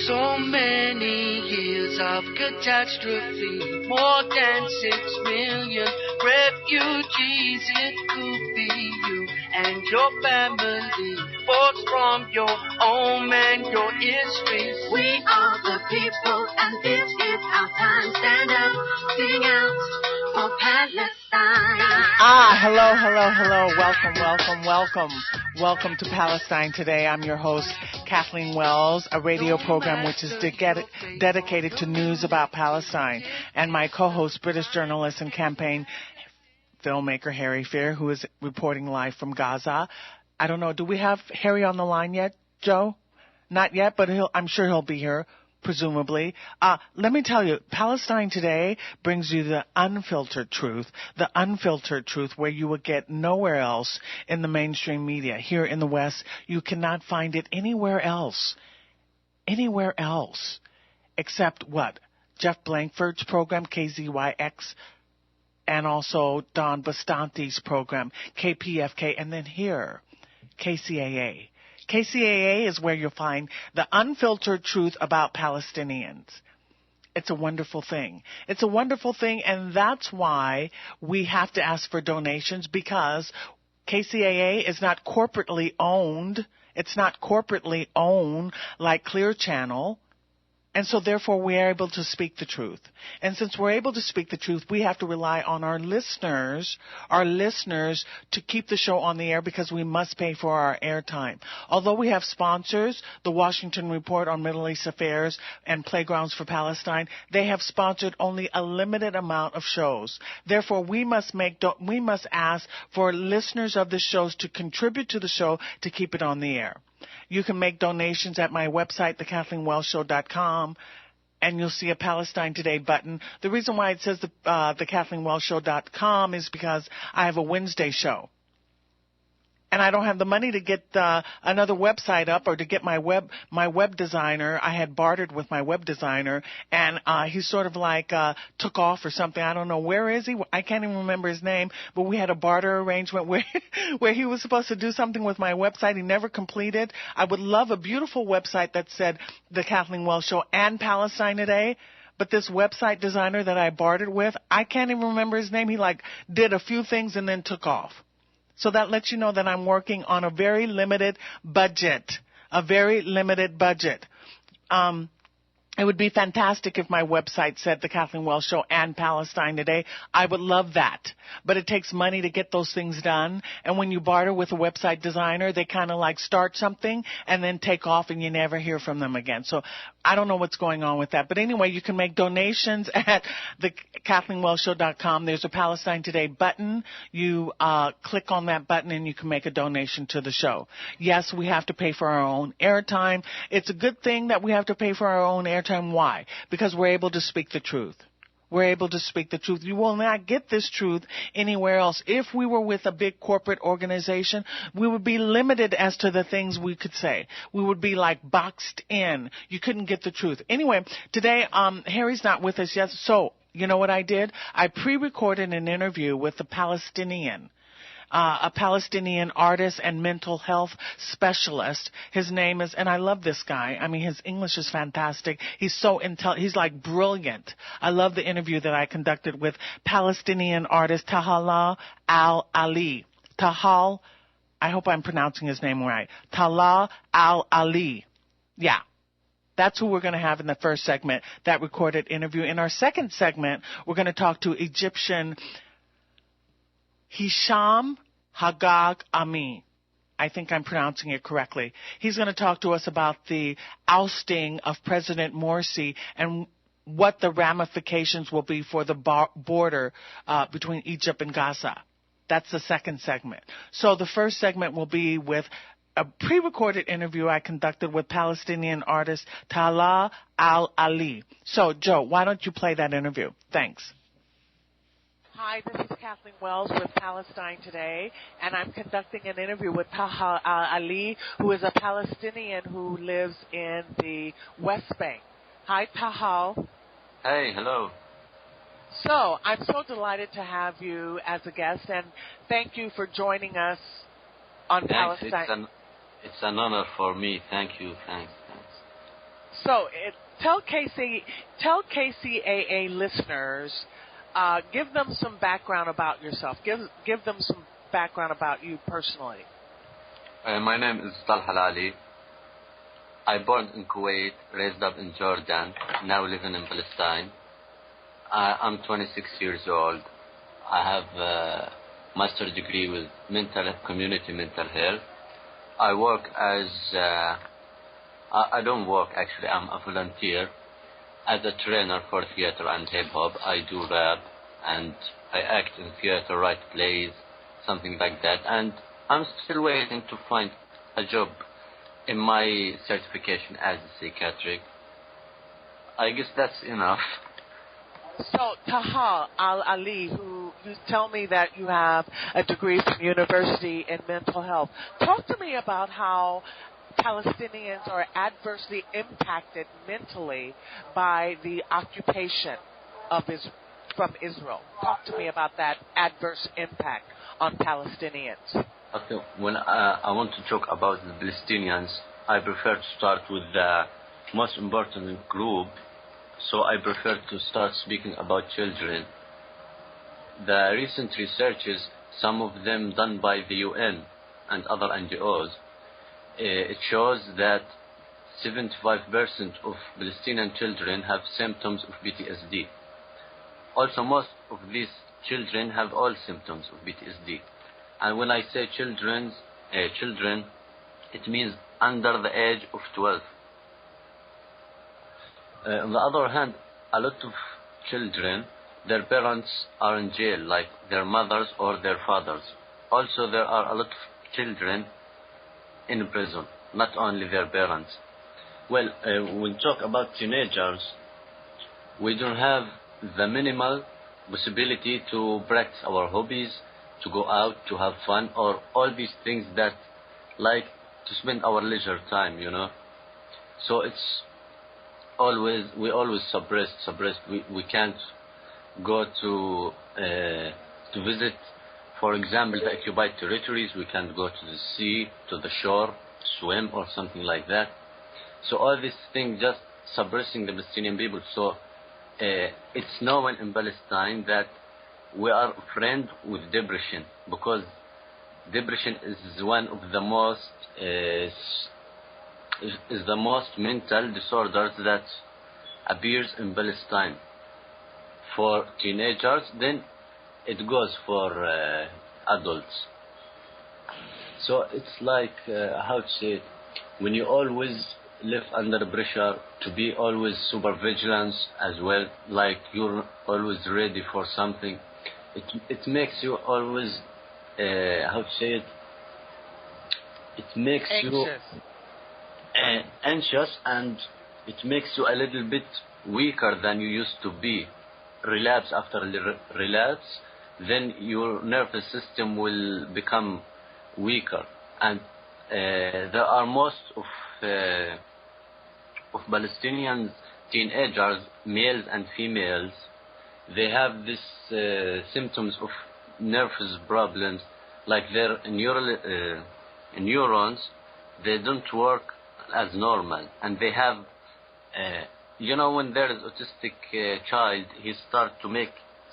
So many years of catastrophe, more than 6 million refugees. It could be you and your family, forced from your home and your history. We are the people, and this is our time. Stand up, sing out for Palestine. Hello. Welcome to Palestine Today. I'm your host, Kathleen Wells, a radio program which is dedicated to news about Palestine. And my co-host, British journalist and campaign filmmaker Harry Fear, who is reporting live from Gaza. I don't know, do we have Harry on the line yet, Joe? Not yet, but I'm sure he'll be here, presumably. Let me tell you, Palestine Today brings you the unfiltered truth where you will get nowhere else in the mainstream media. Here in the West, you cannot find it anywhere else, except what? Jeff Blankford's program, KZYX, and also Don Bastante's program, KPFK, and then here, KCAA. KCAA is where you'll find the unfiltered truth about Palestinians. It's a wonderful thing. And that's why we have to ask for donations, because KCAA is not corporately owned. It's not corporately owned like Clear Channel. And so, therefore, we are able to speak the truth. And since we're able to speak the truth, we have to rely on our listeners to keep the show on the air, because we must pay for our airtime. Although we have sponsors, the Washington Report on Middle East Affairs and Playgrounds for Palestine, they have sponsored only a limited amount of shows. Therefore, we must ask for listeners of the shows to contribute to the show to keep it on the air. You can make donations at my website, thekathleenwellsshow.com, and you'll see a Palestine Today button. The reason why it says the thekathleenwellsshow.com is because I have a Wednesday show. And I don't have the money to get another website up, or to get my web designer. I had bartered with my web designer, and he sort of like took off or something. I don't know. Where is he? I can't even remember his name. But we had a barter arrangement where he was supposed to do something with my website. He never completed. I would love a beautiful website that said The Kathleen Wells Show and Palestine Today. But this website designer that I bartered with, I can't even remember his name. He did a few things and then took off. So that lets you know that I'm working on a very limited budget. It would be fantastic if my website said The Kathleen Wells Show and Palestine Today. I would love that. But it takes money to get those things done. And when you barter with a website designer, they kind of start something and then take off, and you never hear from them again. So I don't know what's going on with that. But anyway, you can make donations at thekathleenwellsshow.com. There's a Palestine Today button. You click on that button and you can make a donation to the show. Yes, we have to pay for our own airtime. It's a good thing that we have to pay for our own airtime. Why? Because we're able to speak the truth. You will not get this truth anywhere else. If we were with a big corporate organization, we would be limited as to the things we could say. We would be boxed in. You couldn't get the truth. Anyway, today, Harry's not with us yet. So, you know what I did? I pre-recorded an interview with a Palestinian artist and mental health specialist. His name is, and I love this guy. I mean, his English is fantastic. He's so he's brilliant. I love the interview that I conducted with Palestinian artist Talha Al-Ali. I hope I'm pronouncing his name right. Talha Al-Ali. Yeah. That's who we're going to have in the first segment, that recorded interview. In our second segment, we're going to talk to Egyptian Hisham Hagag Ami. I think I'm pronouncing it correctly. He's going to talk to us about the ousting of President Morsi and what the ramifications will be for the border between Egypt and Gaza. That's the second segment. So the first segment will be with a pre-recorded interview I conducted with Palestinian artist Talha Al-Ali. So, Joe, why don't you play that interview? Thanks. Hi, this is Kathleen Wells with Palestine Today, and I'm conducting an interview with Talha Al-Ali, who is a Palestinian who lives in the West Bank. Hi, Talha. Hey, hello. So, I'm so delighted to have you as a guest, and thank you for joining us on Thanks. Palestine. It's an honor for me. Thank you. Thanks. So tell KCAA listeners, give them some background about yourself. Give them some background about you personally. My name is Talha Al-Ali. I born in Kuwait, raised up in Jordan, now living in Palestine. I'm 26 years old. I have a master's degree with community mental health. I work as, I don't work actually, I'm a volunteer as a trainer for theater and hip hop. I do rap and I act in theater, write plays, something like that. And I'm still waiting to find a job in my certification as a psychiatric. I guess that's enough. So, Talha Al-Ali, who you tell me that you have a degree from university in mental health. Talk to me about how Palestinians are adversely impacted mentally by the occupation from Israel. Talk to me about that adverse impact on Palestinians. Okay, when I want to talk about the Palestinians, I prefer to start with the most important group. So I prefer to start speaking about children. The recent researches, some of them done by the UN and other NGOs, it shows that 75% of Palestinian children have symptoms of PTSD. Also, most of these children have all symptoms of PTSD. And when I say children, it means under the age of 12. On the other hand, a lot of children, their parents are in jail, like their mothers or their fathers. Also, there are a lot of children in prison, not only their parents. Well, when we talk about teenagers, we don't have the minimal possibility to practice our hobbies, to go out, to have fun, or all these things that, like, to spend our leisure time, you know. So it's we always suppressed. We can't go to visit, for example, the occupied territories. We can't go to the sea, to the shore, swim or something like that. So all these things just suppressing the Palestinian people. So it's known in Palestine that we are friends with depression, because depression is one of the most is the most mental disorders that appears in Palestine for teenagers. Then it goes for adults. So it's like how to say it, when you always live under pressure to be always super vigilant as well, like you're always ready for something. It makes you always how to say it. It makes anxious. You anxious, and it makes you a little bit weaker than you used to be. Relapse after relapse, then your nervous system will become weaker. And there are most of Palestinian teenagers, males and females, they have this symptoms of nervous problems, like their neurons, they don't work as normal, and they have, you know, when there is autistic child, he starts to make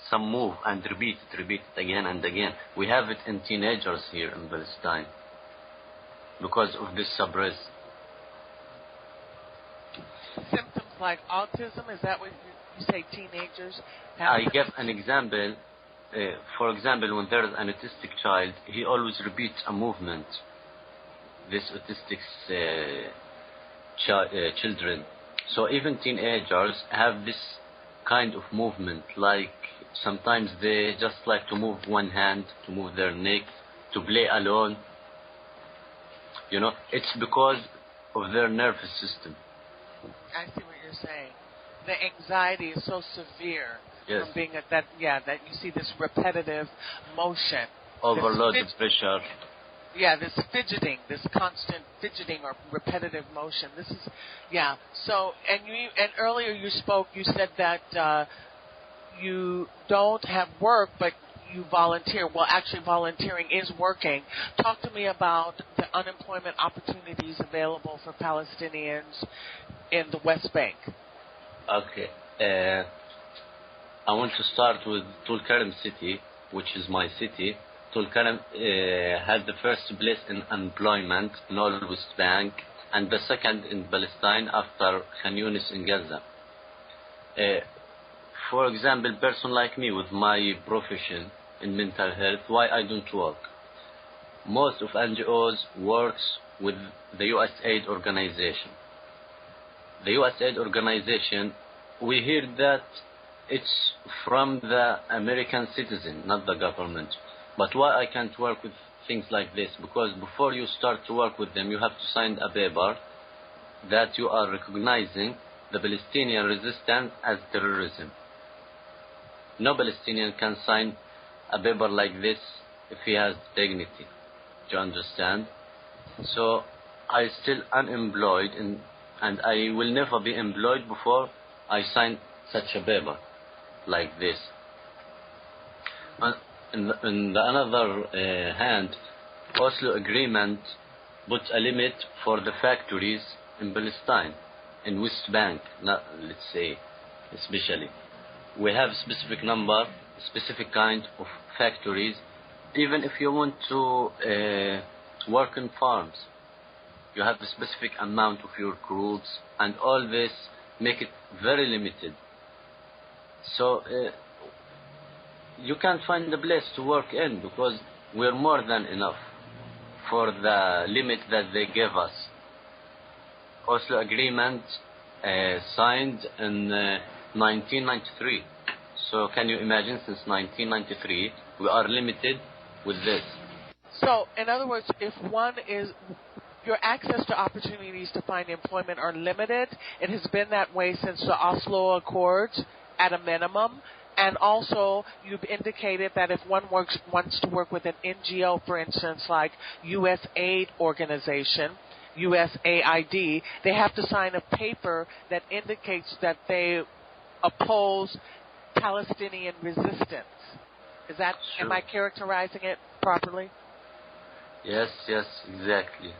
some move and repeat it again and again. We have it in teenagers here in Palestine because of this suppress. Symptoms like autism, is that what you say teenagers have? I give an example. For example, when there is an autistic child, he always repeats a movement. This autistic children. So even teenagers have this kind of movement, like sometimes they just like to move one hand, to move their neck, to play alone. You know, it's because of their nervous system. I see what you're saying. The anxiety is so severe. Yes. From being that you see this repetitive motion. Overloaded pressure. Yeah, this fidgeting, this constant fidgeting or repetitive motion. This is, yeah. So, and earlier you said that you don't have work, but you volunteer. Well, actually, volunteering is working. Talk to me about the unemployment opportunities available for Palestinians in the West Bank. Okay. I want to start with Tulkarem city, which is my city. Tulkarem had the first place in employment in all West Bank, and the second in Palestine after Khan Yunis in Gaza. For example, person like me with my profession in mental health, why I don't work? Most of NGOs works with the USAID organization. The USAID organization, we hear that it's from the American citizen, not the government. But why I can't work with things like this? Because before you start to work with them, you have to sign a paper that you are recognizing the Palestinian resistance as terrorism. No Palestinian can sign a paper like this if he has dignity. Do you understand? So I still unemployed, and I will never be employed before I sign such a paper like this. In the another hand, Oslo Agreement put a limit for the factories in Palestine, in West Bank, not, let's say, especially. We have specific number, specific kind of factories. Even if you want to work in farms, you have a specific amount of your crops, and all this make it very limited. So you can't find a place to work in because we're more than enough for the limit that they gave us. Oslo Agreement signed in 1993. So can you imagine, since 1993, we are limited with this. So, in other words, if one is, your access to opportunities to find employment are limited. It has been that way since the Oslo Accords at a minimum. And also, you've indicated that if one wants to work with an NGO, for instance, like USAID organization, USAID, they have to sign a paper that indicates that they oppose Palestinian resistance. Is that, Sure. Am I characterizing it properly? Yes, exactly.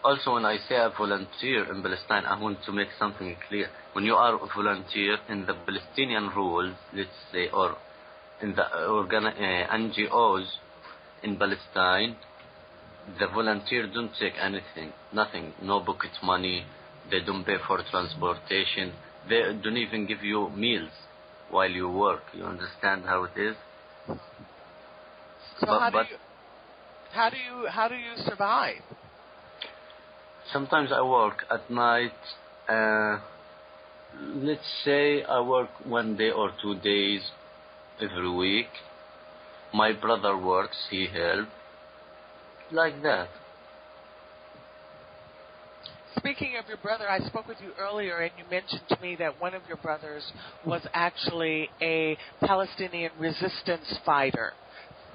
Also, when I say a volunteer in Palestine, I want to make something clear. When you are a volunteer in the Palestinian rules, let's say, or in the NGOs in Palestine, the volunteer don't take anything, nothing, no pocket money. They don't pay for transportation. They don't even give you meals while you work. You understand how it is? So how do you survive? Sometimes I work at night. Let's say I work 1 day or 2 days every week. My brother works, he helps. Like that. Speaking of your brother, I spoke with you earlier, and you mentioned to me that one of your brothers was actually a Palestinian resistance fighter.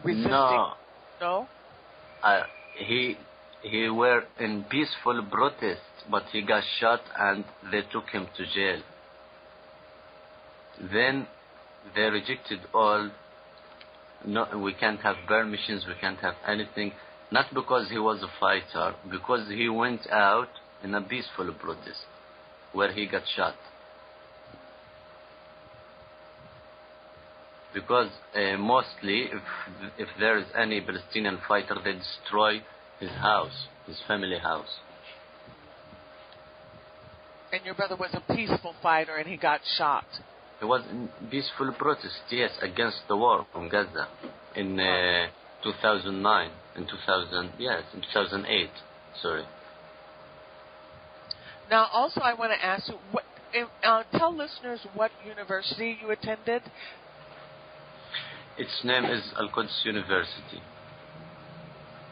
No. No? He were in peaceful protest, but he got shot and they took him to jail. Then they rejected all. No, we can't have permissions, we can't have anything. Not because he was a fighter, because he went out in a peaceful protest where he got shot. Because mostly if there is any Palestinian fighter, they destroy his house, his family house. And your brother was a peaceful fighter and he got shot. He was in peaceful protest, yes, against the war from Gaza in 2009, in 2008, sorry. Now, also, I want to ask you, tell listeners what university you attended. Its name is Al-Quds University,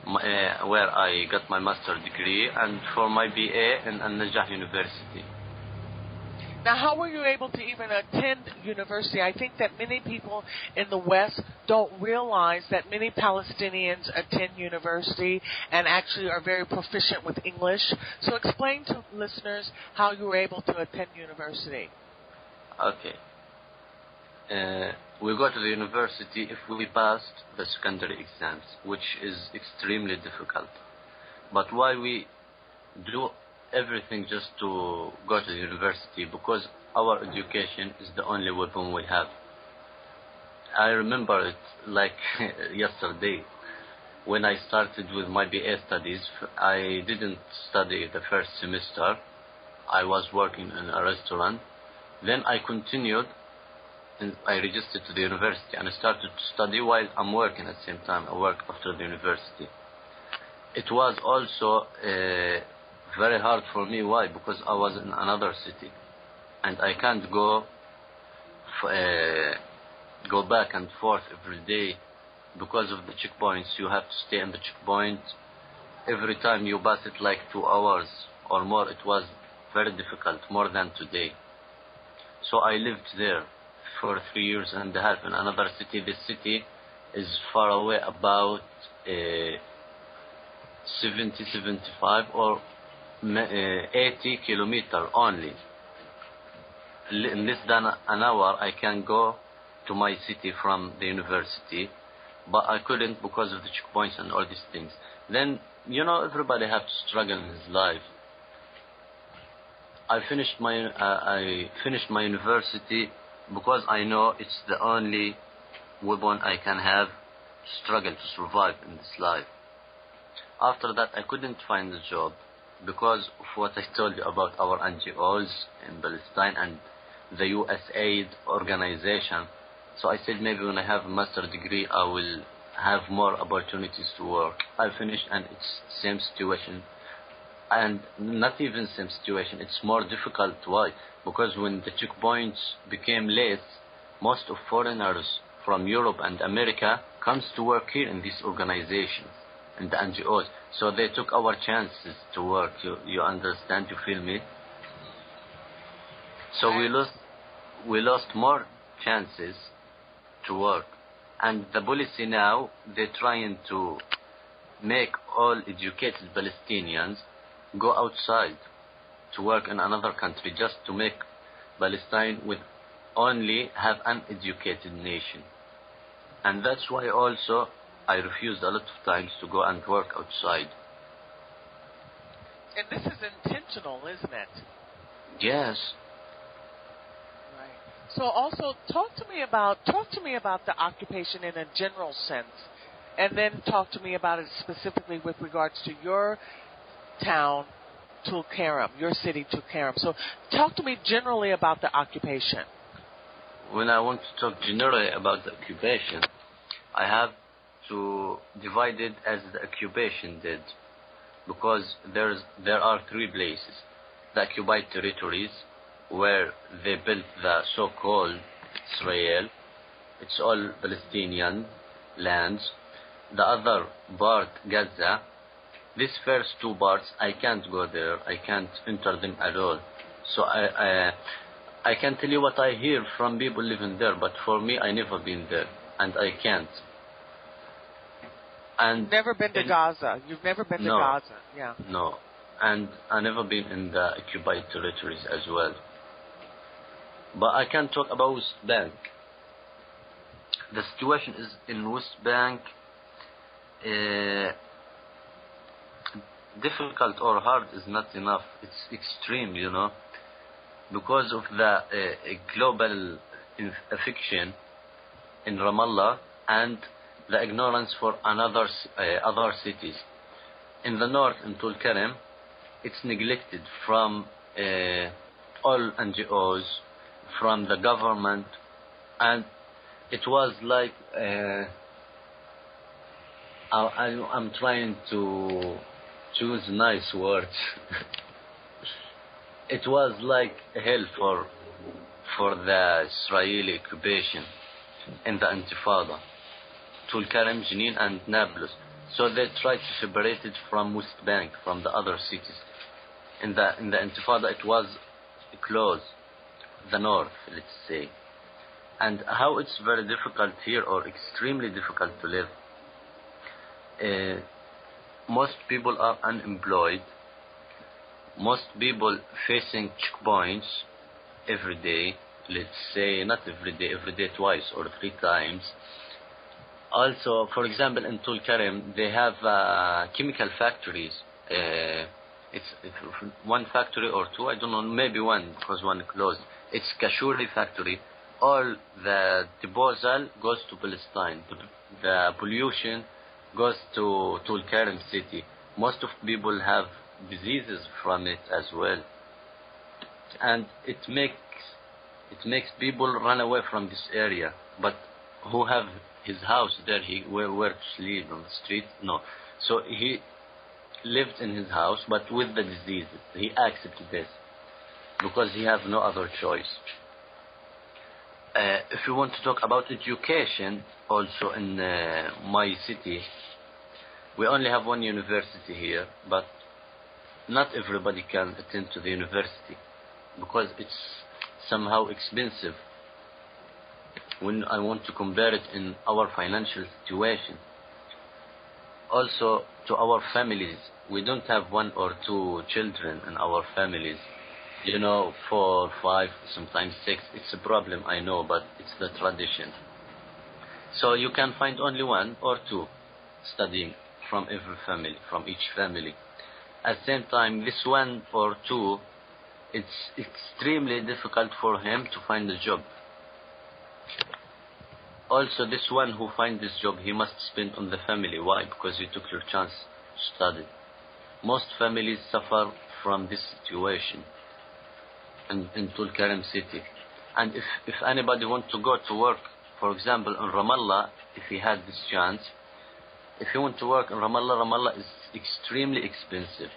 where I got my master's degree, and for my BA in Al-Najah University. Now, how were you able to even attend university? I think that many people in the West don't realize that many Palestinians attend university and actually are very proficient with English. So explain to listeners how you were able to attend university. Okay. We go to the university if we passed the secondary exams, which is extremely difficult. But why we do everything just to go to the university? Because our education is the only weapon we have. I remember it like yesterday. When I started with my BA studies, I didn't study the first semester. I was working in a restaurant. Then I continued and I registered to the university and I started to study while I'm working at the same time. I work after the university. It was also very hard for me. Why? Because I was in another city and I can't go back and forth every day because of the checkpoints. You have to stay in the checkpoint. Every time you pass it like 2 hours or more. It was very difficult, more than today. So I lived there for 3 years and a half in another city. This city is far away, about 70, 75 or 80 kilometers only. In less than an hour I can go to my city from the university, but I couldn't because of the checkpoints and all these things. Then, you know, everybody has to struggle in his life. I finished my university because I know it's the only weapon I can have to struggle to survive in this life. After that, I couldn't find a job because of what I told you about our NGOs in Palestine and the USAID organization. So I said maybe when I have a master's degree, I will have more opportunities to work. I finished and it's same situation. And not even same situation, it's more difficult. Why? Because when the checkpoints became less, most of foreigners from Europe and America comes to work here in these organizations, in the NGOs. So they took our chances to work. You understand? You feel me? So we lost more chances to work. And the policy now, they're trying to make all educated Palestinians go outside to work in another country just to make Palestine with only have an educated nation. And that's why also I refused a lot of times to go and work outside. And this is intentional, isn't it? Yes. Right. So also talk to me about the occupation in a general sense, and then talk to me about it specifically with regards to your town, Tulkarem, your city, Tulkarem. So talk to me generally about the occupation. When I want to talk generally about the occupation, I have to divide it as the occupation did, because there are 3 places. The occupied territories, where they built the so-called Israel. It's all Palestinian lands. The other part, Gaza. These first 2 parts, I can't go there. I can't enter them at all. So I can tell you what I hear from people living there, but for me, I never been there, and I can't. And you've never been to Gaza. You've never been to Gaza. Yeah. No, and I never been in the occupied territories as well. But I can talk about West Bank. The situation is in West Bank. Difficult or hard is not enough. It's extreme, you know, because of the global affection in Ramallah and the ignorance for other cities. In the north, in Tulkarem, it's neglected from all NGOs, from the government, and it was like I'm trying to choose nice words. It was like hell for the Israeli occupation in the Intifada. Tulkarem, Jenin, and Nablus. So they tried to separate it from West Bank, from the other cities. In the Intifada, it was close, the north, let's say. And how it's very difficult here, or extremely difficult to live. Most people are unemployed. Most people facing checkpoints every day. let's say not every day twice or 3 times. Also, for example, in Tulkarem, they have chemical factories. It's one factory or 2, I don't know, maybe one, because one closed. It's Kashuri factory. All the disposal goes to Palestine. The pollution goes to Tulkarem city. Most of people have diseases from it as well. And it makes people run away from this area. But who have his house there, where to sleep on the street? No. So he lived in his house, but with the diseases. He accepted this because he has no other choice. If you want to talk about education, also in my city, we only have one university here, but not everybody can attend to the university because it's somehow expensive. When I want to compare it in our financial situation. Also, to our families, we don't have 1 or 2 children in our families. 4, 5, sometimes 6. It's a problem, I know, but it's the tradition. So you can find only 1 or 2 studying from every family, from each family. At the same time, this 1 or 2, it's extremely difficult for him to find a job. Also, this one who finds this job, he must spend on the family. Why? Because you took your chance to study. Most families suffer from this situation in Tulkarem city. And if anybody wants to go to work, for example, in Ramallah, if he had this chance, if you want to work in Ramallah is extremely expensive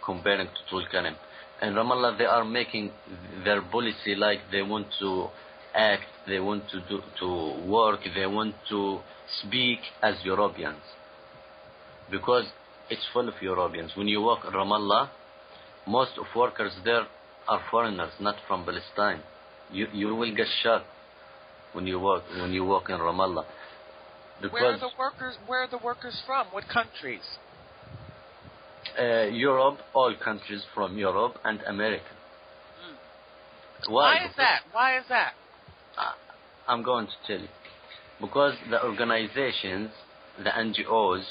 comparing to Tulkarem. In Ramallah, they are making their policy like they want to act, they want to work, they want to speak as Europeans. Because it's full of Europeans. When you work in Ramallah, most of workers there are foreigners, not from Palestine. You will get shot when you work in Ramallah. Because Where are the workers from? What countries? Europe, all countries from Europe and America. Why is that? I'm going to tell you. Because the organizations, the NGOs,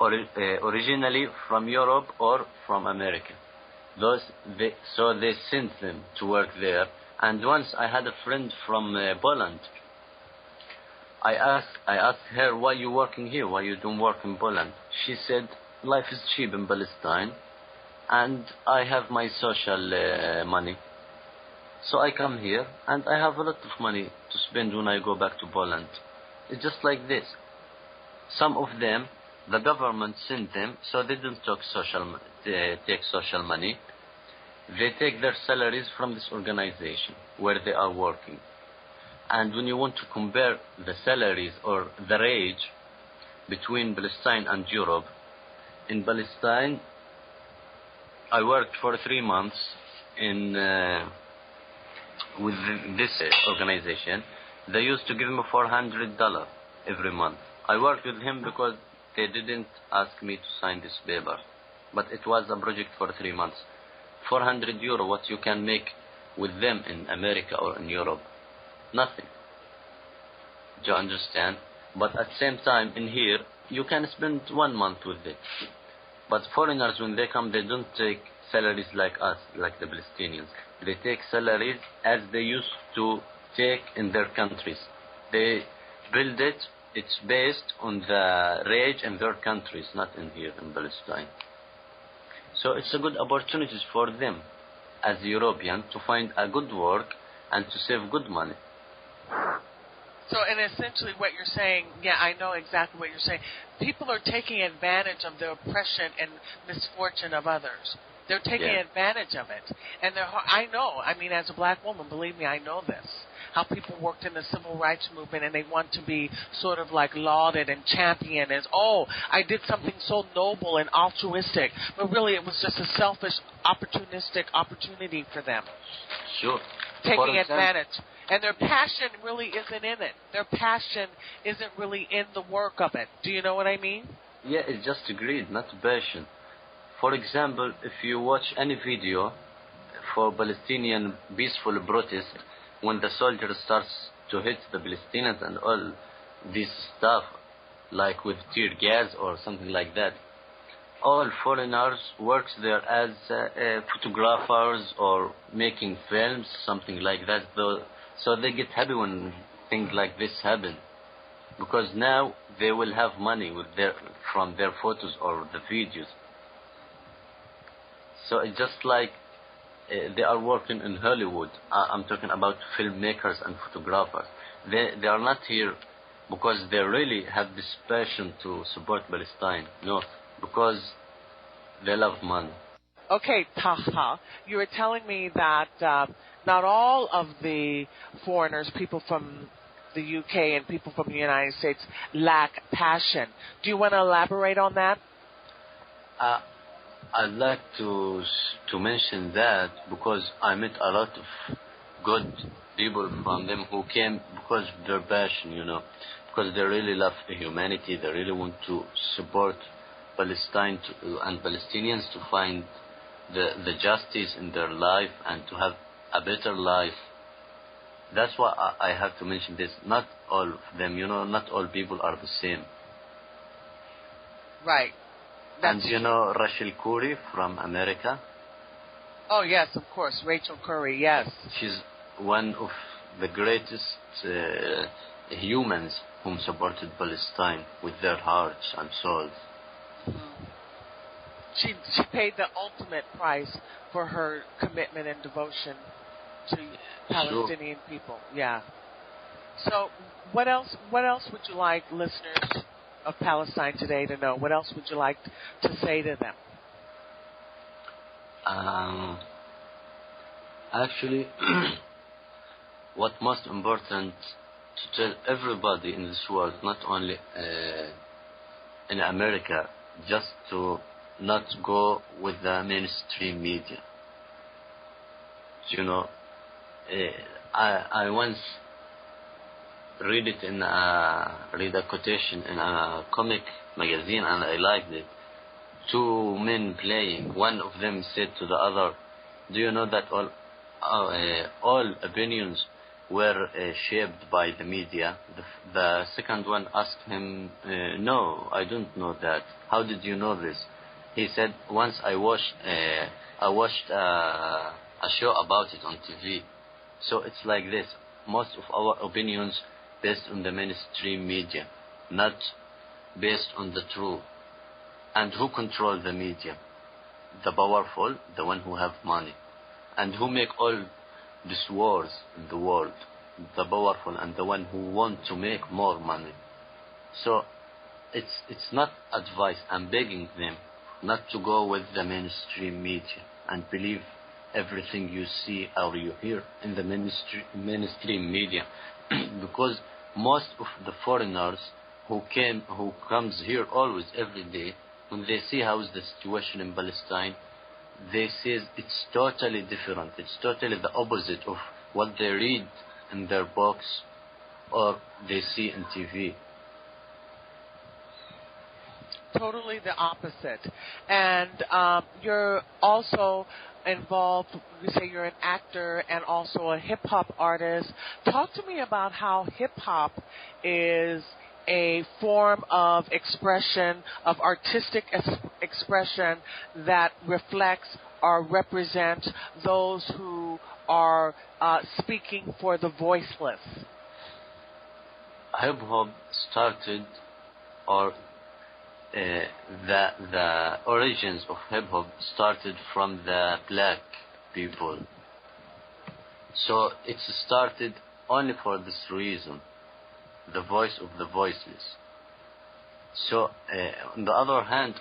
originally from Europe or from America. So they sent them to work there. And once I had a friend from Poland. I asked her, why you working here? Why you don't work in Poland? She said, life is cheap in Palestine, and I have my social money. So I come here, and I have a lot of money to spend when I go back to Poland. It's just like this. Some of them, the government sent them, so they don't take social money. They take their salaries from this organization where they are working. And when you want to compare the salaries or the range between Palestine and Europe, in Palestine, I worked for 3 months with this organization. They used to give me $400 every month. I worked with him because they didn't ask me to sign this paper. But it was a project for 3 months. €400, what you can make with them in America or in Europe? Nothing. Do you understand? But at the same time, in here, you can spend 1 month with it. But foreigners, when they come, they don't take salaries like us, like the Palestinians. They take salaries as they used to take in their countries. They build it, it's based on the rate in their countries, not in here in Palestine. So it's a good opportunity for them as European to find a good work and to save good money. So, and essentially what you're saying, yeah, I know exactly what you're saying. People are taking advantage of the oppression and misfortune of others. They're taking advantage of it. And I know, as a black woman, believe me, I know this. How people worked in the civil rights movement and they want to be sort of like lauded and championed as, I did something so noble and altruistic. But really it was just a selfish, opportunistic opportunity for them. Sure. Taking advantage. And their passion really isn't in it. Their passion isn't really in the work of it. Do you know what I mean? Yeah, it's just greed, not passion. For example, if you watch any video for Palestinian peaceful protest, when the soldier starts to hit the Palestinians and all this stuff, like with tear gas or something like that, all foreigners works there as photographers or making films, something like that. So they get happy when things like this happen, because now they will have money from their photos or the videos. So it's just like they are working in Hollywood. I'm talking about filmmakers and photographers. They are not here because they really have this passion to support Palestine. No, because they love money. Okay, Talha, you were telling me that not all of the foreigners, people from the UK and people from the United States, lack passion. Do you want to elaborate on that? I'd like to mention that because I met a lot of good people from them who came because of their passion, because they really love humanity. They really want to support Palestine and Palestinians to find the justice in their life and to have a better life. That's why I have to mention this. Not all of them, not all people are the same. Right. And Rachel Curry from America? Oh, yes, of course. Rachel Curry, yes. She's one of the greatest humans whom supported Palestine with their hearts and souls. She paid the ultimate price for her commitment and devotion to Palestinian people. Yeah. So what else would you like listeners of Palestine Today to know? What else would you like to say to them? Actually, what most important to tell everybody in this world, not only in America, just to not go with the mainstream media. I once read a quotation in a comic magazine, and I liked it. Two men playing. One of them said to the other, "Do you know that all opinions were shaped by the media?" The second one asked him, "No, I don't know that. How did you know this?" He said, "Once I watched a show about it on TV." So it's like this. Most of our opinions based on the mainstream media, not based on the truth. And who control the media? The powerful, the one who have money. And who make all these wars in the world? The powerful and the one who want to make more money. So it's not advice. I'm begging them not to go with the mainstream media and believe everything you see or you hear in the mainstream media. Because most of the foreigners who comes here always every day, when they see how is the situation in Palestine, they say it's totally different. It's totally the opposite of what they read in their books or they see on TV. Totally the opposite. And you're also involved, you say you're an actor and also a hip-hop artist. Talk to me about how hip-hop is a form of expression, of artistic expression that reflects or represents those who are speaking for the voiceless. Hip-hop started, or the origins of hip-hop started from the black people. So it started only for this reason, the voice of the voiceless. So on the other hand,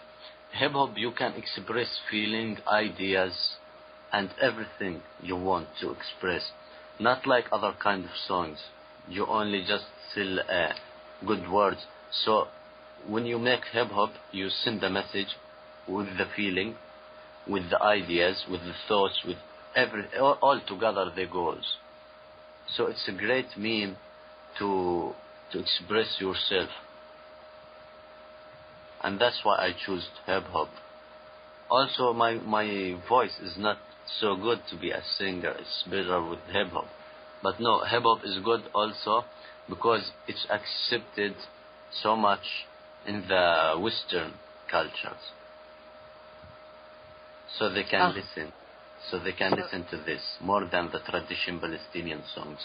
hip-hop, you can express feeling, ideas, and everything you want to express. Not like other kind of songs. You only just sell good words. So when you make hip-hop, you send a message with the feeling, with the ideas, with the thoughts, with all together the goals. So it's a great mean to express yourself. And that's why I chose hip-hop. Also, my voice is not so good to be a singer. It's better with hip-hop. But no, hip-hop is good also because it's accepted so much in the Western cultures. So they can listen. So they can listen to this more than the traditional Palestinian songs.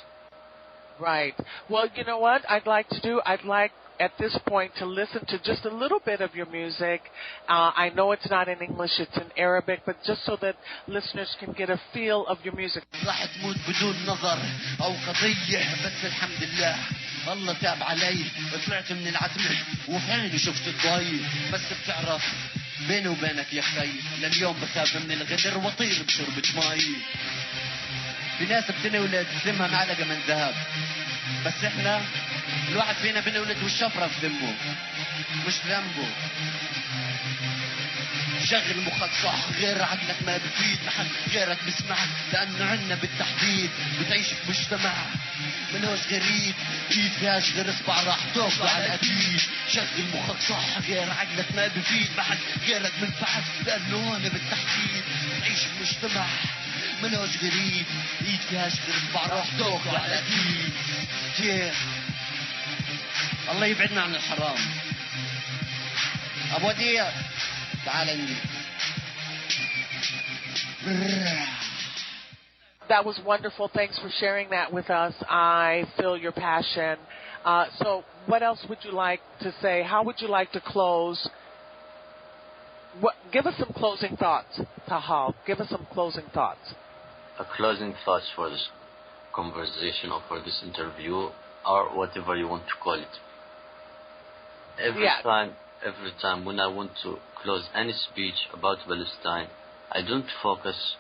Right. Well, you know what I'd like to do? I'd like at this point to listen to just a little bit of your music. I know it's not in English, it's in Arabic, but just so that listeners can get a feel of your music. راح تموت بدون نظر أو قضية بس الحمد لله الله تاب علي طلعت من العتمة وفين شفت الضي بس بتعرف بيني وبينك يا خي لليوم بخاف من الغدر وطير بشربة مي في ناس بتنولد ذمها معلقة من ذهب بس احنا الواحد فينا بنولد والشفرة في ذمه مش ذنبه شغل مخك صح غير عقلك ما بفيد محد غيرك بسمعك لأنه عنا بالتحديد بتعيش في مجتمع منهوش غريب ايد فيهاش غير اصبع راح توقع على الأكيد شغل مخك صح غير عقلك ما بفيد محد غيرك منفعك لأنه هون بالتحديد بتعيش في مجتمع منهوش غريب ايد فيهاش غير اصبع راح توقع على الأكيد الله يبعدنا عن الحرام أبو وديع تعال عندي. That was wonderful. Thanks for sharing that with us. I feel your passion. So what else would you like to say? How would you like to close? Give us some closing thoughts, Talha. Give us some closing thoughts. A closing thoughts for this conversation or for this interview or whatever you want to call it. Every time when I want to close any speech about Palestine, I don't focus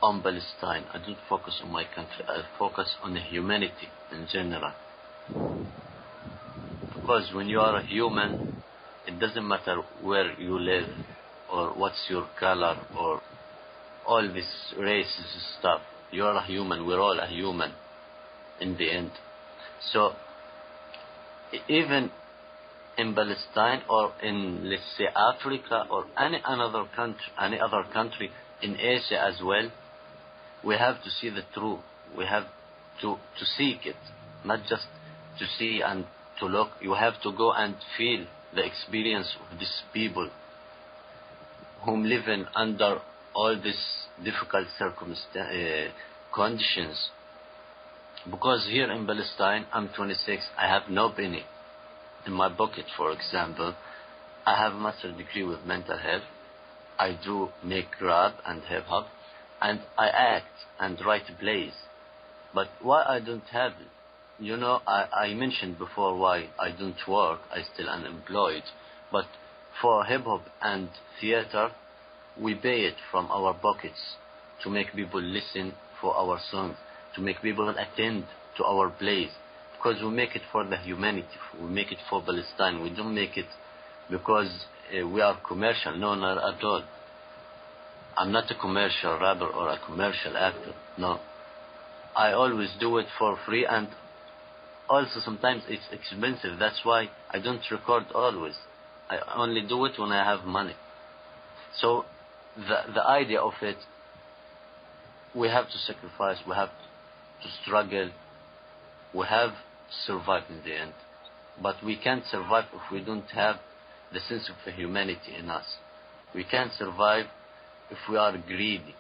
on Palestine. I don't focus on my country. I focus on the humanity in general. Because when you are a human, it doesn't matter where you live or what's your color or all this racist stuff. You are a human. We're all a human in the end. So even in Palestine or in, let's say, Africa or any other country in Asia as well, we have to see the truth. We have to seek it, not just to see and to look. You have to go and feel the experience of these people whom living under all these difficult conditions. Because here in Palestine, I'm 26, I have no penny in my pocket. For example, I have a master's degree with mental health. I do make rap and hip hop, and I act and write plays. But why I don't have it? You know, I mentioned before why I don't work. I still unemployed. But for hip hop and theater, we pay it from our pockets to make people listen for our songs, to make people attend to our plays. Because we make it for the humanity. We make it for Palestine. We don't make it because we are commercial. No, not at all. I'm not a commercial rapper or a commercial actor. No. I always do it for free, and also sometimes it's expensive. That's why I don't record always. I only do it when I have money. So the idea of it, we have to sacrifice, we have to struggle, we have survive in the end. But we can't survive if we don't have the sense of humanity in us. We can't survive if we are greedy.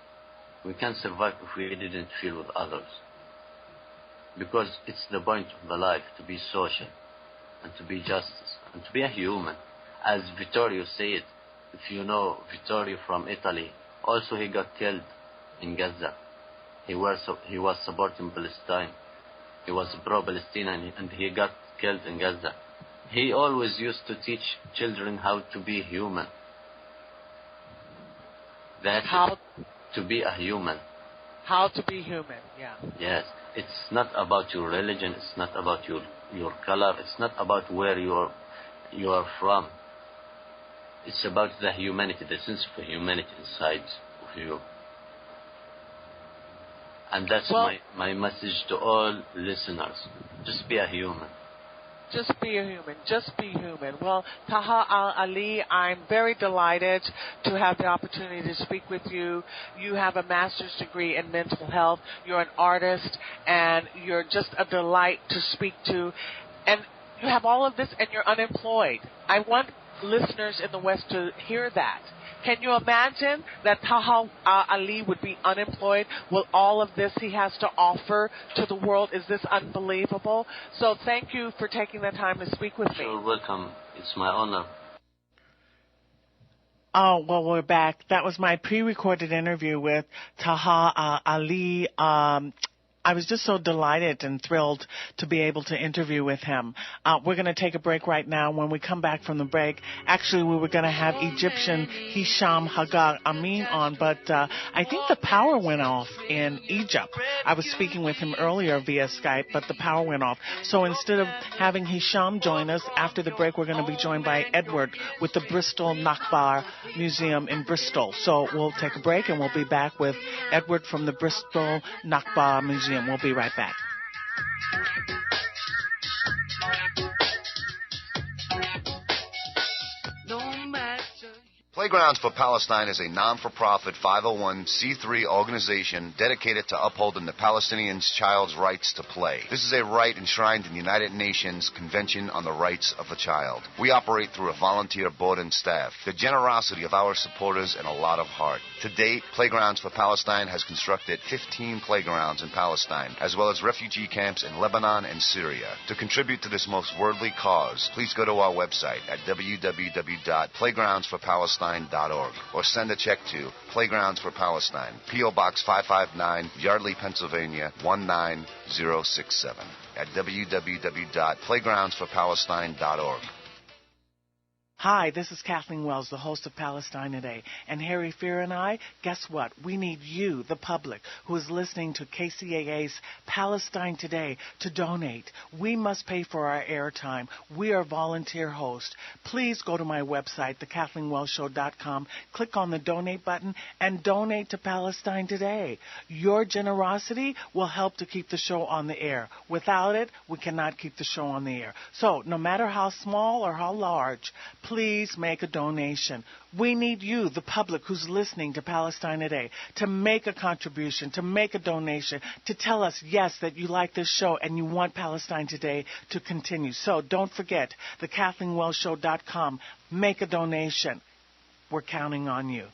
We can't survive if we didn't feel with others. Because it's the point of the life, to be social and to be justice and to be a human. As Vittorio said, if you know Vittorio from Italy, also he got killed in Gaza. He was supporting Palestine. He was pro-Palestinian and he got killed in Gaza. He always used to teach children how to be human. That's to be a human. How to be human, yeah. Yes. It's not about your religion. It's not about your color. It's not about where you are from. It's about the humanity, the sense of humanity inside of you. And that's my message to all listeners. Just be a human. Just be a human. Just be human. Well, Talha Al-Ali, I'm very delighted to have the opportunity to speak with you. You have a master's degree in mental health. You're an artist, and you're just a delight to speak to. And you have all of this, and you're unemployed. I want listeners in the West to hear that. Can you imagine that Talha Al-Ali would be unemployed with all of this he has to offer to the world? Is this unbelievable? So thank you for taking the time to speak with me. You're welcome. It's my honor. Oh, well, we're back. That was my pre-recorded interview with Talha Al-Ali. I was just so delighted and thrilled to be able to interview with him. We're going to take a break right now. When we come back from the break, actually we were going to have Egyptian Hisham Hagar Amin on, but I think the power went off in Egypt. I was speaking with him earlier via Skype, but the power went off. So instead of having Hisham join us, after the break we're going to be joined by Edward with the Bristol Nakba Museum in Bristol. So we'll take a break and we'll be back with Edward from the Bristol Nakba Museum. We'll be right back. Playgrounds for Palestine is a non-for-profit 501c3 organization dedicated to upholding the Palestinian child's rights to play. This is a right enshrined in the United Nations Convention on the Rights of the Child. We operate through a volunteer board and staff, the generosity of our supporters, and a lot of heart. To date, Playgrounds for Palestine has constructed 15 playgrounds in Palestine, as well as refugee camps in Lebanon and Syria. To contribute to this most worthy cause, please go to our website at www.playgroundsforpalestine.org or send a check to Playgrounds for Palestine, P.O. Box 559, Yardley, Pennsylvania 19067 at www.playgroundsforpalestine.org. Hi, this is Kathleen Wells, the host of Palestine Today. And Harry Fear and I, guess what? We need you, the public, who is listening to KCAA's Palestine Today, to donate. We must pay for our airtime. We are volunteer hosts. Please go to my website, thekathleenwellsshow.com, click on the donate button, and donate to Palestine Today. Your generosity will help to keep the show on the air. Without it, we cannot keep the show on the air. So, no matter how small or how large, please make a donation. We need you, the public who's listening to Palestine Today, to make a contribution, to make a donation, to tell us, yes, that you like this show and you want Palestine Today to continue. So don't forget, thekathleenwellsshow.com. Make a donation. We're counting on you.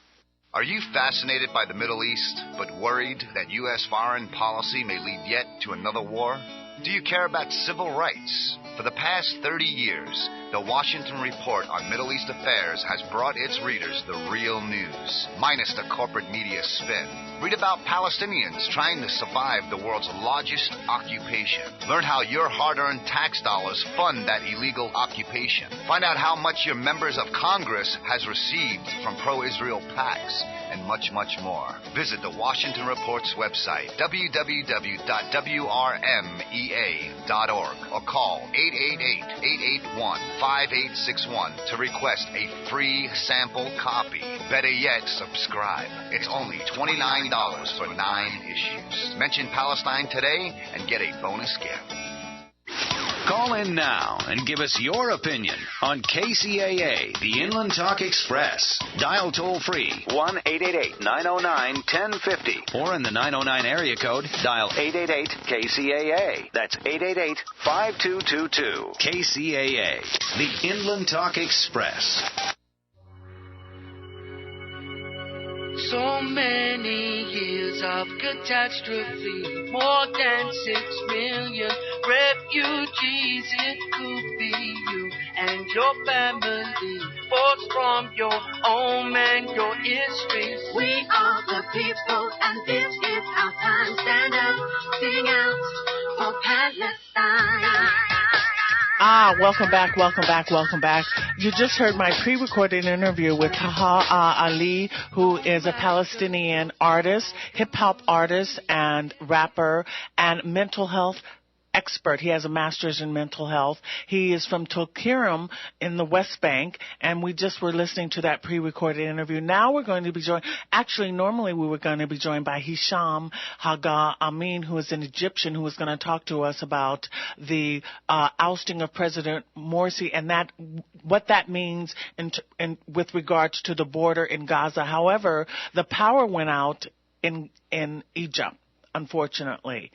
Are you fascinated by the Middle East, but worried that U.S. foreign policy may lead yet to another war? Do you care about civil rights? For the past 30 years, the Washington Report on Middle East Affairs has brought its readers the real news, minus the corporate media spin. Read about Palestinians trying to survive the world's largest occupation. Learn how your hard-earned tax dollars fund that illegal occupation. Find out how much your members of Congress has received from pro-Israel PACs, and much, much more. Visit the Washington Report's website, www.wrmea.org, or call 888-881-5861 to request a free sample copy. Better yet, subscribe. It's only $29 for 9 issues. Mention Palestine Today and get a bonus gift. Call in now and give us your opinion on KCAA, the Inland Talk Express. Dial toll-free 1-888-909-1050. Or in the 909 area code, dial 888-KCAA. That's 888-5222. KCAA, the Inland Talk Express. So many years of catastrophe, more than 6 million refugees. It could be you and your family, forced from your home and your history. We are the people, and this is our time. Stand up, sing out for Palestine. Welcome back. You just heard my pre-recorded interview with Talha Al-Ali, who is a Palestinian artist, hip-hop artist, and rapper, and mental health expert. He has a master's in mental health. He is from Tulkarem in the West Bank, and we just were listening to that pre-recorded interview. Now we're going to be joined, actually normally we were going to be joined by Hisham Haga Amin, who is an Egyptian, who is going to talk to us about the ousting of President Morsi and that what that means in with regards to the border in Gaza. However, the power went out in Egypt, unfortunately.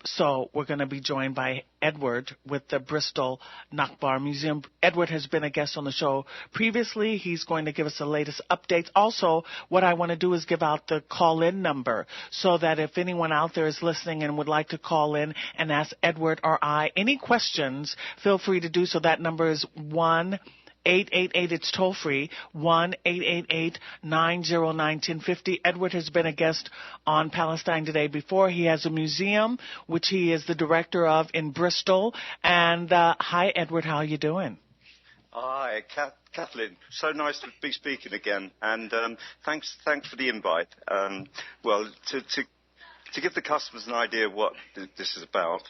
So we're going to be joined by Edward with the Bristol Nakba Museum. Edward has been a guest on the show previously. He's going to give us the latest updates. Also, what I want to do is give out the call-in number so that if anyone out there is listening and would like to call in and ask Edward or I any questions, feel free to do so. That number is 1-888, it's toll free, 1-888-909-1050. Edward has been a guest on Palestine Today before. He has a museum, which he is the director of in Bristol. And hi, Edward, how are you doing? Hi, Kathleen. So nice to be speaking again. And thanks for the invite. Well, to give the customers an idea of what this is about,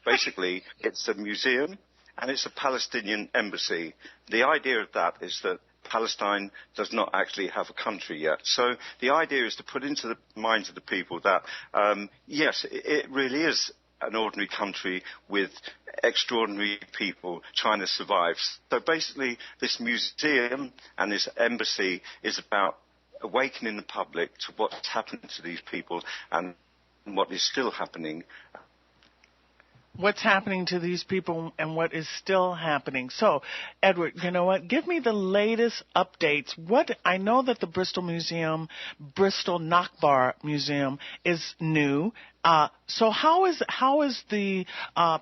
basically, it's a museum. And it's a Palestinian embassy. The idea of that is that Palestine does not actually have a country yet. So the idea is to put into the minds of the people that, yes, it really is an ordinary country with extraordinary people trying to survive. So basically, this museum and this embassy is about awakening the public to what's happened to these people and what is still happening. What's happening to these people and what is still happening. So, Edward, you know what? Give me the latest updates. I know that the Bristol Nakba Museum is new. So how is the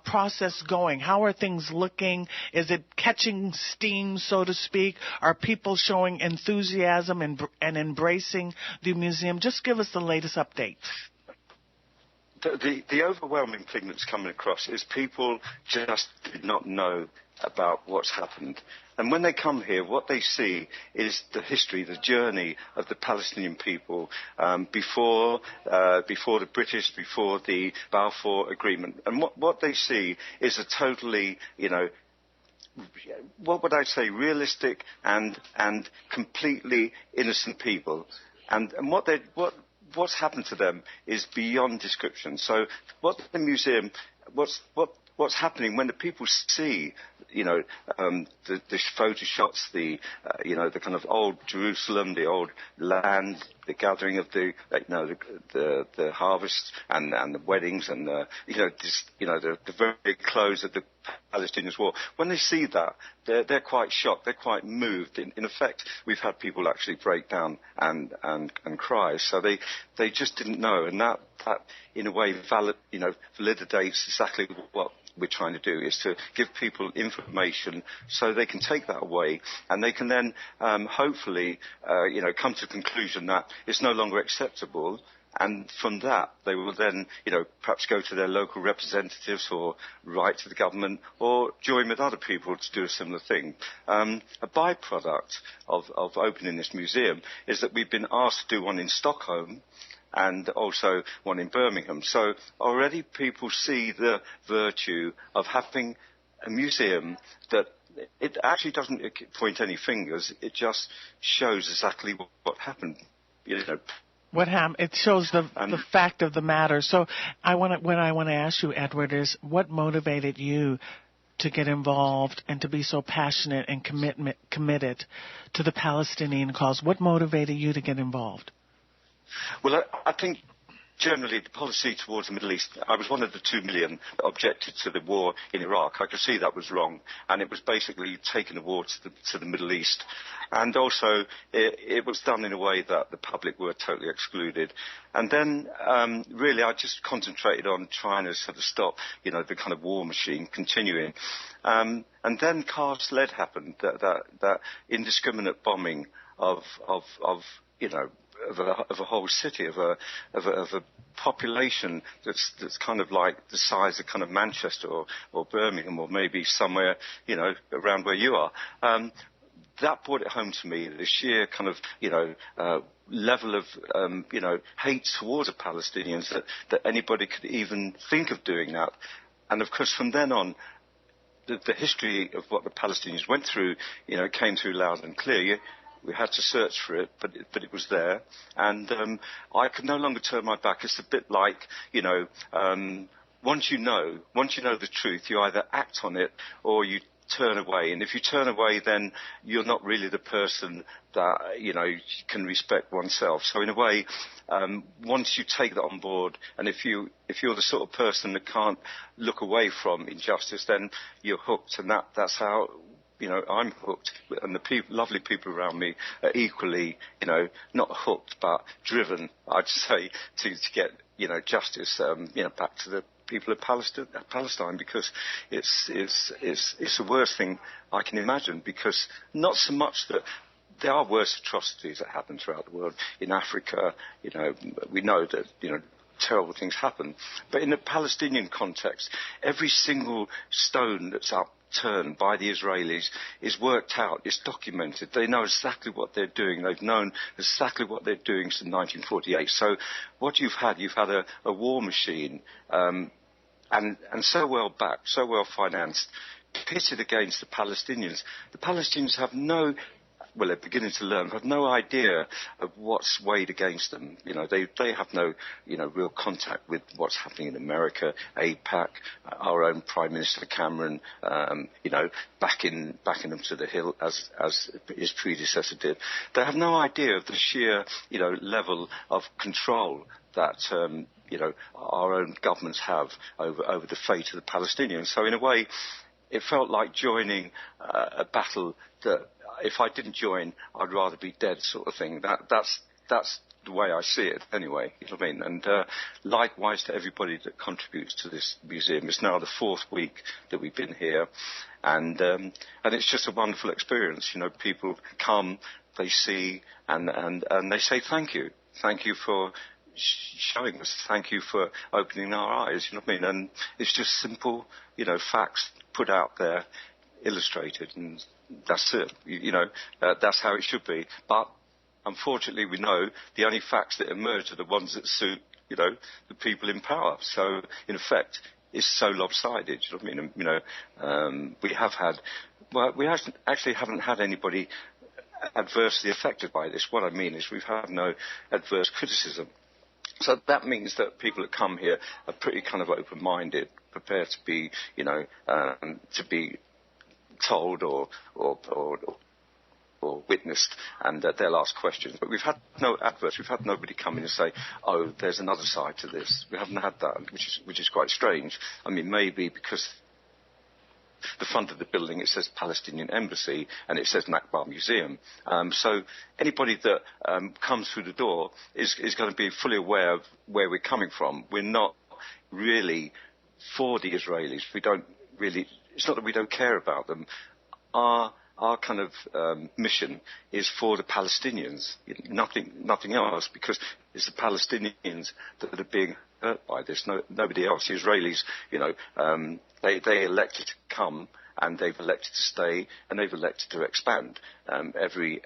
process going? How are things looking? Is it catching steam, so to speak? Are people showing enthusiasm and embracing the museum? Just give us the latest updates. The overwhelming thing that's coming across is people just did not know about what's happened. And when they come here, what they see is the history, the journey of the Palestinian people before the British, before the Balfour Agreement. And what they see is a totally, what would I say, realistic and completely innocent people. And what's happened to them is beyond description. So what's happening when the people see, the photo shots, the kind of old Jerusalem, the old land, the gathering of the harvest and the weddings and the very close of the Palestinian war. When they see that, they're quite shocked. They're quite moved. In effect, we've had people actually break down and cry. So they just didn't know, and that in a way validates exactly what we're trying to do, is to give people information so they can take that away and they can then hopefully come to the conclusion that it's no longer acceptable. And from that, they will then, perhaps go to their local representatives or write to the government or join with other people to do a similar thing. A byproduct of opening this museum is that we've been asked to do one in Stockholm and also one in Birmingham. So already people see the virtue of having a museum that it actually doesn't point any fingers. It just shows exactly what happened, What happened? It shows the fact of the matter. So what I want to ask you, Edward, is what motivated you to get involved and to be so passionate and committed to the Palestinian cause? What motivated you to get involved? Well, I think generally the policy towards the Middle East, I was one of the 2 million that objected to the war in Iraq. I could see that was wrong, and it was basically taking the war to the Middle East. And also, it was done in a way that the public were totally excluded. And then, really, I just concentrated on trying to sort of stop, the kind of war machine continuing. And then Cast Lead happened, that indiscriminate bombing of a whole city, of a population that's kind of like the size of kind of Manchester or Birmingham or maybe somewhere, around where you are. that brought it home to me, the sheer kind of, level of, hate towards the Palestinians that anybody could even think of doing that. And of course, from then on, the history of what the Palestinians went through, came through loud and clear. We had to search for it, but it was there. And I could no longer turn my back. It's a bit like, once you know the truth, you either act on it or you turn away. And if you turn away, then you're not really the person that, can respect oneself. So in a way, once you take that on board, and if you're the sort of person that can't look away from injustice, then you're hooked. And that's how, I'm hooked, and the lovely people around me are equally, not hooked, but driven, I'd say, to get, justice, back to the people of Palestine, because it's the worst thing I can imagine, because not so much that there are worse atrocities that happen throughout the world. In Africa, we know that, terrible things happen. But in the Palestinian context, every single stone that's upturned by the Israelis is worked out, it's documented. They know exactly what they're doing. They've known exactly what they're doing since 1948. So what you've had a war machine, and so well backed, so well financed, pitted against the Palestinians. The Palestinians have they're beginning to learn, have no idea of what's weighed against them. They have no, real contact with what's happening in America, APAC, our own Prime Minister Cameron, backing them to the hill as his predecessor did. They have no idea of the sheer, level of control that, our own governments have over the fate of the Palestinians. So in a way, it felt like joining a battle that, if I didn't join, I'd rather be dead, sort of thing. That's the way I see it, anyway. You know what I mean? And likewise to everybody that contributes to this museum. It's now the 4th week that we've been here, and it's just a wonderful experience. People come, they see, and they say thank you for showing us, thank you for opening our eyes. You know what I mean? And it's just simple, facts put out there, illustrated, and that's it. That's how it should be. But unfortunately, we know the only facts that emerge are the ones that suit, the people in power. So in effect, it's so lopsided. You know what I mean? We actually haven't had anybody adversely affected by this. What I mean is we've had no adverse criticism. So that means that people that come here are pretty kind of open-minded, prepared to be, to be told or witnessed, and they'll ask questions. But we've had no adverts. We've had nobody come in and say, "Oh, there's another side to this." We haven't had that, which is quite strange. I mean, maybe because the front of the building, it says Palestinian Embassy and it says Nakba Museum. So anybody that comes through the door is going to be fully aware of where we're coming from. We're not really for the Israelis. We don't really. It's not that we don't care about them. Our kind of mission is for the Palestinians, nothing else, because it's the Palestinians that are being hurt by this. Nobody else. The Israelis, they elected to come, and they've elected to stay, and they've elected to expand. Every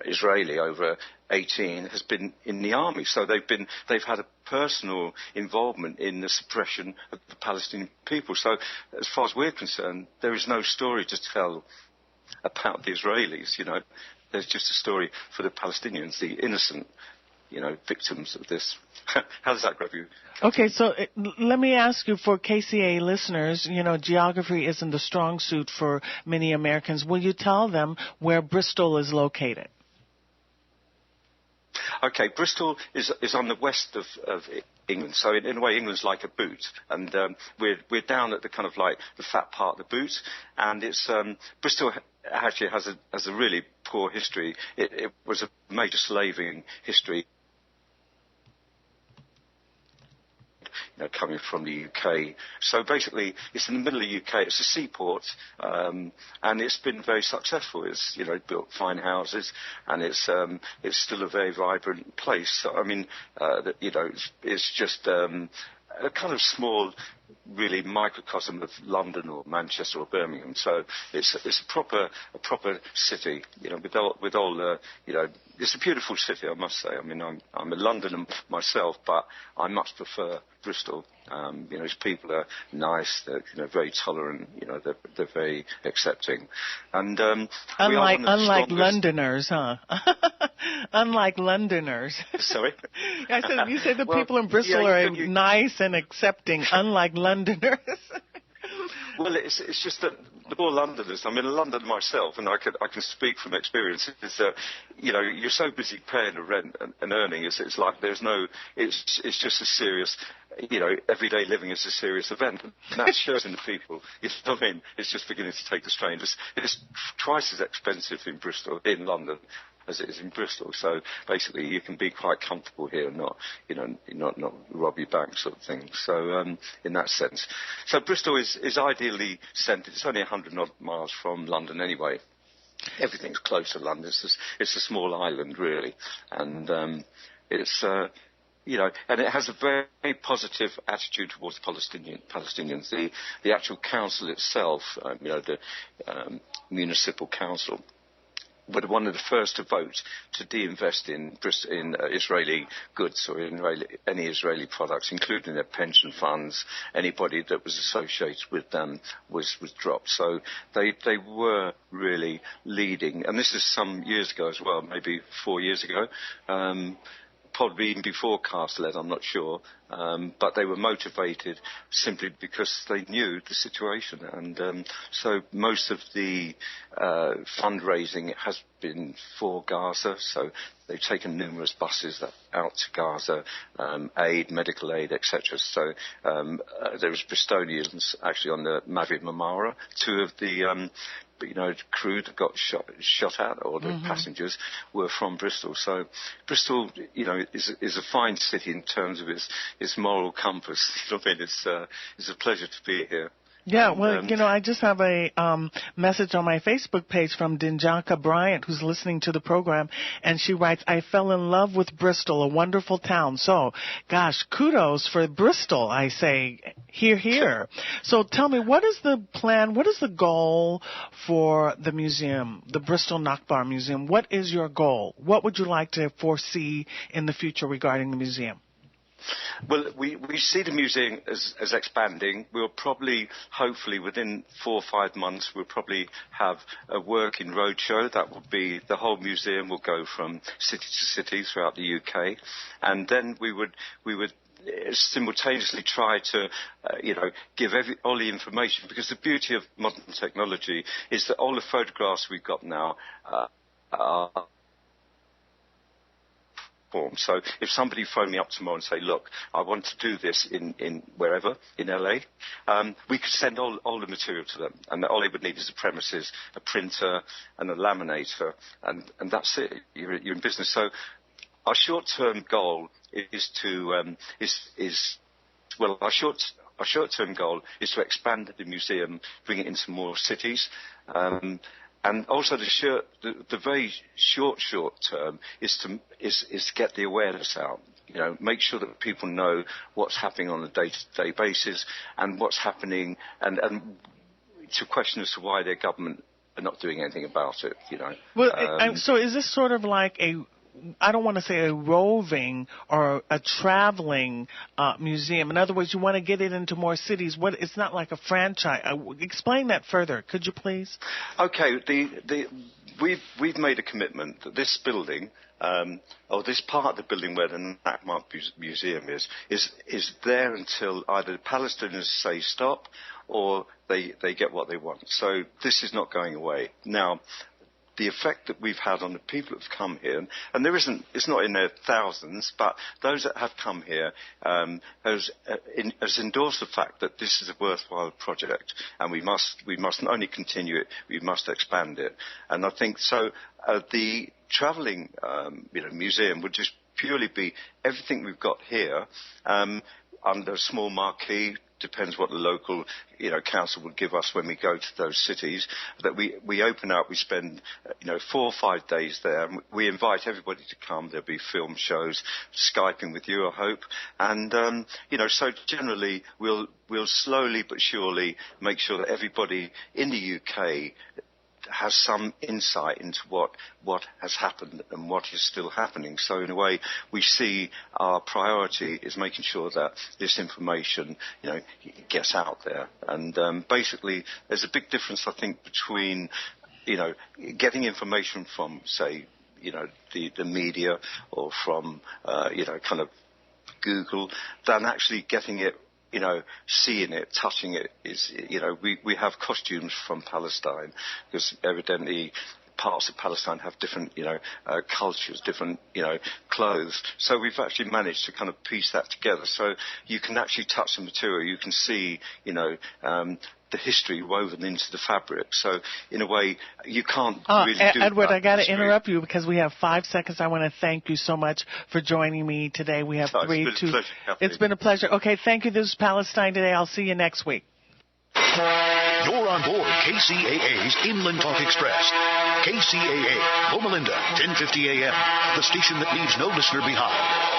Israeli over 18 has been in the army, so they've had a personal involvement in the suppression of the Palestinian people. So, as far as we're concerned, there is no story to tell about the Israelis. There's just a story for the Palestinians, the innocent, victims of this. How does that grab you? Okay, so let me ask you, for KCAA listeners, geography isn't the strong suit for many Americans. Will you tell them where Bristol is located? Okay, Bristol is on the west of England, so in a way England's like a boot, and we're down at the kind of like the fat part of the boot, and it's Bristol actually has a really poor history. It was a major slaving history. Coming from the UK. So basically, it's in the middle of the UK. It's a seaport, and it's been very successful. It's built fine houses, and it's still a very vibrant place. So, I mean, it's just a kind of small, really microcosm of London or Manchester or Birmingham. So it's a proper city, with all it's a beautiful city, I must say. I mean, I'm a Londoner myself, but I much prefer Bristol. Its people are nice, they're very tolerant, they're very accepting. And unlike Londoners, huh? Unlike Londoners. Sorry? You said the people in Bristol are nice and accepting, unlike Londoners. Well, it's just that the more Londoners, I'm in London myself, and I can speak from experience, is that, you're so busy paying the rent and earning, it's like it's just a serious, everyday living is a serious event. And that shows in the people. I mean? It's just beginning to take the strain. It's twice as expensive in London, as it is in Bristol. So basically, you can be quite comfortable here and not rob your bank sort of thing. So in that sense, so Bristol is ideally centred. It's only 100 odd miles from London anyway. Everything's close to London. It's a small island really, and it's. And it has a very positive attitude towards Palestinians. The actual council itself, the municipal council, were one of the first to vote to de-invest in Israeli goods or in any Israeli products, including their pension funds. Anybody that was associated with them was dropped. So they were really leading. And this is some years ago as well, maybe 4 years ago. Probably even before Cast-led, I'm not sure, but they were motivated simply because they knew the situation, and so most of the fundraising has been for Gaza, so they've taken numerous buses out to Gaza, medical aid, etc. So there was Bristolians actually on the Mavid Marmara, two of the crew that got shot at, or the passengers, were from Bristol. So Bristol, is a fine city in terms of its moral compass. It's a pleasure to be here. Yeah, well, I just have a message on my Facebook page from Dinjaka Bryant, who's listening to the program, and she writes, I fell in love with Bristol, a wonderful town. So, gosh, kudos for Bristol, I say. Hear, hear. So tell me, what is the plan, what is the goal for the museum, the Bristol Nakba Museum? What is your goal? What would you like to foresee in the future regarding the museum? Well, we see the museum as expanding. We'll probably, hopefully, within 4 or 5 months, we'll probably have a working roadshow. That will be, the whole museum will go from city to city throughout the UK. And then we would simultaneously try to, give all the information, because the beauty of modern technology is that all the photographs we've got now are. So if somebody phoned me up tomorrow and say, look, I want to do this in wherever, in LA, we could send all the material to them. And all they would need is the premises, a printer and a laminator, and that's it. You're in business. So our short-term goal is to, our short-term goal is to expand the museum, bring it into more cities, and also the very short term is to get the awareness out. Make sure that people know what's happening on a day-to-day basis and what's happening, and to question as to why their government are not doing anything about it. Well, so is this sort of like I don't want to say a roving or a traveling museum. In other words, you want to get it into more cities. It's not like a franchise. Explain that further, could you please? Okay, we've made a commitment that this building, or this part of the building where the Nakba Museum is there until either the Palestinians say stop or they get what they want. So this is not going away. Now, the effect that we've had on the people that have come here, and it's not in their thousands, but those that have come here has endorsed the fact that this is a worthwhile project, and we must not only continue it, we must expand it. And I think so. The travelling, museum would just purely be everything we've got here under a small marquee, depends what the local, council would give us when we go to those cities. That we open up, we spend, 4 or 5 days there. And we invite everybody to come. There'll be film shows, Skyping with you, I hope. And, so generally we'll slowly but surely make sure that everybody in the UK has some insight into what has happened and what is still happening. So in a way, we see our priority is making sure that this information, gets out there. And basically, there's a big difference, I think, between, getting information from, say, the media or from, kind of Google, than actually getting it, seeing it, touching it. Is, we have costumes from Palestine, because evidently parts of Palestine have different, cultures, different, clothes. So we've actually managed to kind of piece that together. So you can actually touch the material. You can see, the history woven into the fabric. So in a way, you can't really do Edward, that I got to history. interrupt you because we have 5 seconds. I want to thank you so much for joining me today. We have It's been a pleasure. Okay, thank you. This is Palestine Today. I'll see you next week. You're on board KCAA's Inland Talk Express. KCAA, Loma Linda, 1050 AM, the station that leaves no listener behind.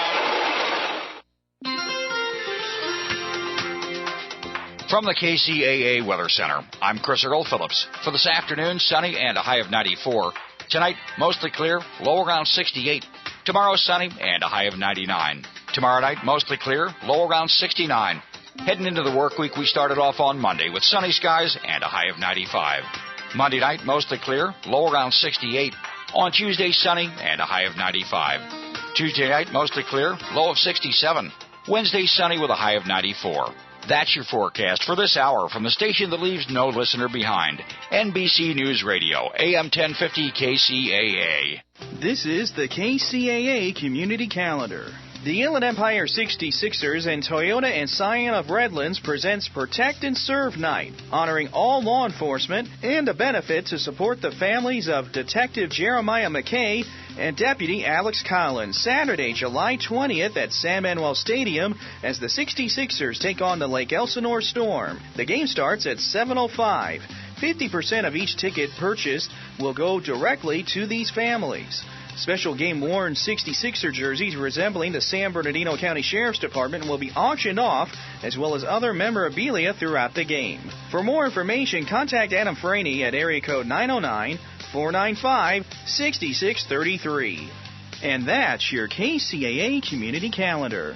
From the KCAA Weather Center, I'm Chris Earl Phillips. For this afternoon, sunny and a high of 94. Tonight, mostly clear, low around 68. Tomorrow, sunny and a high of 99. Tomorrow night, mostly clear, low around 69. Heading into the work week, we started off on Monday with sunny skies and a high of 95. Monday night, mostly clear, low around 68. On Tuesday, sunny and a high of 95. Tuesday night, mostly clear, low of 67. Wednesday, sunny with a high of 94. That's your forecast for this hour from the station that leaves no listener behind. NBC News Radio, AM 1050 KCAA. This is the KCAA Community Calendar. The Inland Empire 66ers and Toyota and Scion of Redlands presents Protect and Serve Night, honoring all law enforcement and a benefit to support the families of Detective Jeremiah McKay and Deputy Alex Collins, Saturday, July 20th at San Manuel Stadium as the 66ers take on the Lake Elsinore Storm. The game starts at 7:05. 50% of each ticket purchased will go directly to these families. Special game-worn 66er jerseys resembling the San Bernardino County Sheriff's Department will be auctioned off, as well as other memorabilia throughout the game. For more information, contact Adam Franey at area code 909-495-6633. And that's your KCAA Community Calendar.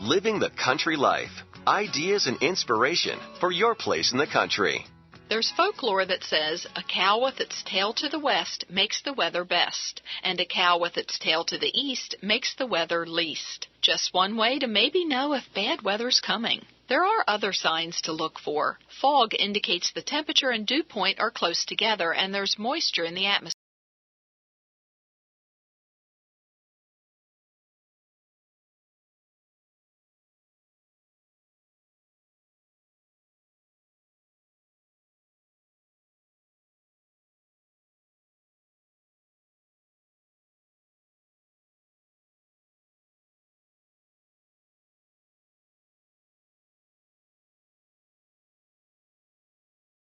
Living the country life. Ideas and inspiration for your place in the country. There's folklore that says a cow with its tail to the west makes the weather best, and a cow with its tail to the east makes the weather least. Just one way to maybe know if bad weather's coming. There are other signs to look for. Fog indicates the temperature and dew point are close together and there's moisture in the atmosphere.